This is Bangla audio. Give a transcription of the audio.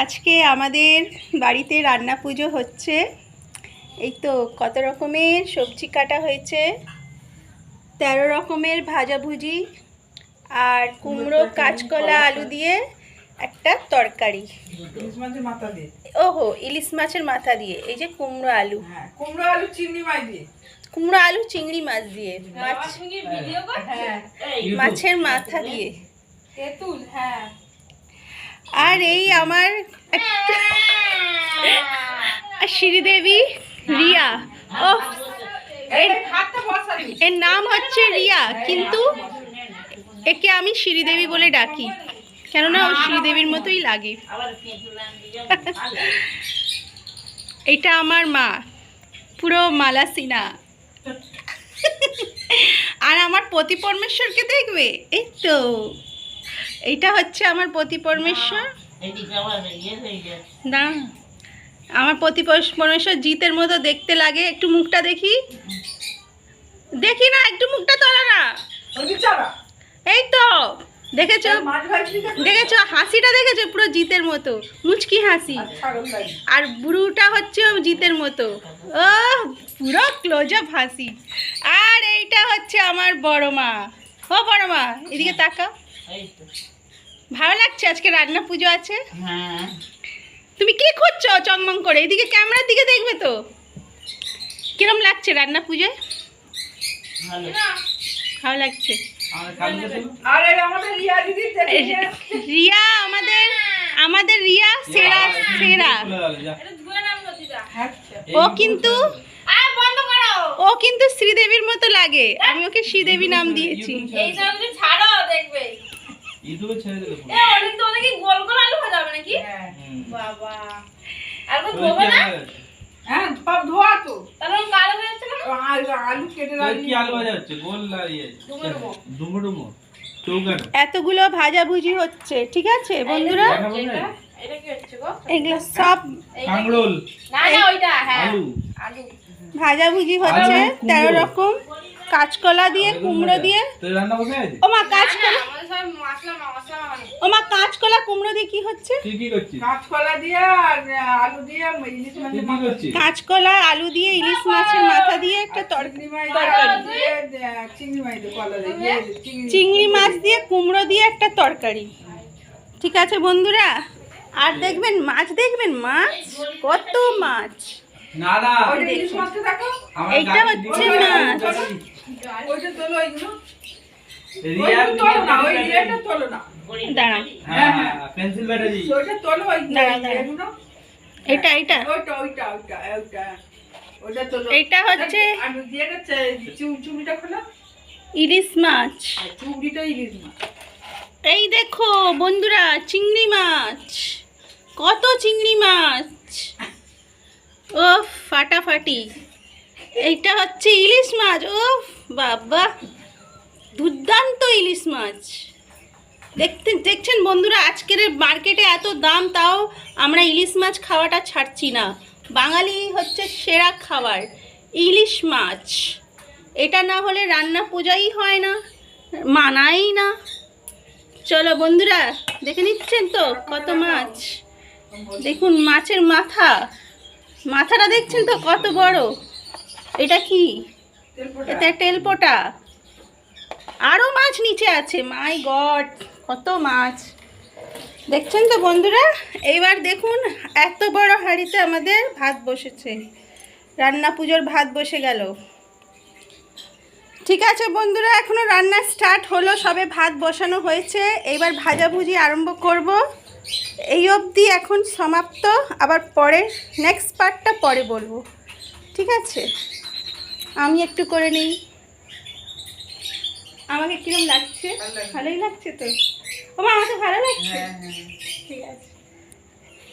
আজকে আমাদের বাড়িতে রান্না পুজো হচ্ছে। এই তো কত রকমের সবজি কাটা হয়েছে, 13 রকমের ভাজাভুজি আর কুমড়ো কাঁচকলা আলু দিয়ে একটা তরকারি। ওহো, ইলিশ মাছের মাথা দিয়ে। এই যে কুমড়ো আলু, কুমড়ো আলু চিংড়ি মাছ দিয়ে, কুমড়ো আলু চিংড়ি মাছ দিয়ে, মাছের মাথা দিয়ে। আর এই আমার শ্রীদেবী রিয়া, ও এর নাম হচ্ছে রিয়া, কিন্তু একে আমি শ্রীদেবী বলে ডাকি, কেননা ও শ্রীদেবীর মতোই লাগে। এটা আমার মা, পুরো মালাসিনা। আর আমার পতি পরমেশ্বরকে দেখবে, এই তো এইটা হচ্ছে আমার পতি পরমেশ্বর। না, আমার পতি পরমেশ্বর জিতের মতো দেখতে লাগে। একটু মুখটা দেখি, দেখি না, একটু মুখটা তোলা না। এই তো দেখেছো, দেখেছো হাসিটা, দেখেছো পুরো জিতের মতো মুচকি হাসি। আর বুড়ুটা হচ্ছে জিতের মতো, ও পুরো ক্লোজ আপ হাসি। আর এইটা হচ্ছে আমার বড় মা। ও বড় মা, এদিকে তাকাও। ভালো লাগছে? আজকে রান্না পুজো আছে। তুমি কি খুঁজছো চংমং করে? এদিকে ক্যামেরার দিকে দেখবে তো। কিরম লাগছে রান্না পুজোয়? ভালো লাগছে। রিয়া আমাদের রিয়া সেরা সেরা। ও কিন্তু শ্রীদেবীর মতো লাগে, আমি ওকে শ্রীদেবী নাম দিয়েছি। এতগুলো ভাজাভুজি হচ্ছে, ঠিক আছে বন্ধুরা? এগুলো সব ভাজাভুজি হচ্ছে 13 রকম, কাঁচকলা দিয়ে, কুমড়ো দিয়ে। ও মা কাঁচকলা, ও মা কাঁচকলা কুমড়ো দিয়ে কি হচ্ছে? কাঁচকলা দিয়ে আর আলু দিয়ে ইলিশ মাছের মাথা, কাঁচকলা আলু দিয়ে ইলিশ মাছের মাথা দিয়ে একটা তরকারি, চিংড়ি মাছ দিয়ে কুমড়ো দিয়ে একটা তরকারি। ঠিক আছে বন্ধুরা? আর দেখবেন মাছ, দেখবেন মাছ, কত মাছ। এইটা হচ্ছে মাছ। এটা হচ্ছে ইলিশ মাছ। এই দেখো বন্ধুরা, চিংড়ি মাছ, কত চিংড়ি মাছ, ও ফাটাফাটি। এইটা হচ্ছে ইলিশ মাছ, ও বাবা দুর্দান্ত ইলিশ মাছ। দেখছেন বন্ধুরা, আজকের মার্কেটে এত দাম, তাও আমরা ইলিশ মাছ খাওয়াটা ছাড়ছি না। বাঙালি হচ্ছে সেরা খাবার ইলিশ মাছ। এটা না হলে রান্না পূজাই হয় না, মানাই না। চলো বন্ধুরা, দেখে নিচ্ছেন তো কত মাছ। দেখুন মাছের মাথা, মাথাটা দেখছেন তো কত বড়। এটা কি? এটা তেলপোটা। আরো মাছ নিচে আছে, মাই গড কত মাছ। দেখছেন তো বন্ধুরা? এইবার দেখুন এত বড় হাঁড়িতে আমাদের ভাত বসেছে, রান্না পুজোর ভাত বসে গেল। ঠিক আছে বন্ধুরা, এখনো রান্না স্টার্ট হলো, সবে ভাত বসানো হয়েছে। এইবার ভাজাভুজি আরম্ভ করব। এই অবধি এখন সমাপ্ত, আবার পরে নেক্সট পার্টটা পরে বলবো। ঠিক আছে, আমি একটু করে নিই। আমাকে কিরম লাগছে? ভালোই লাগছে তো? ও মা, আমাকে ভালো লাগছে। ঠিক আছে।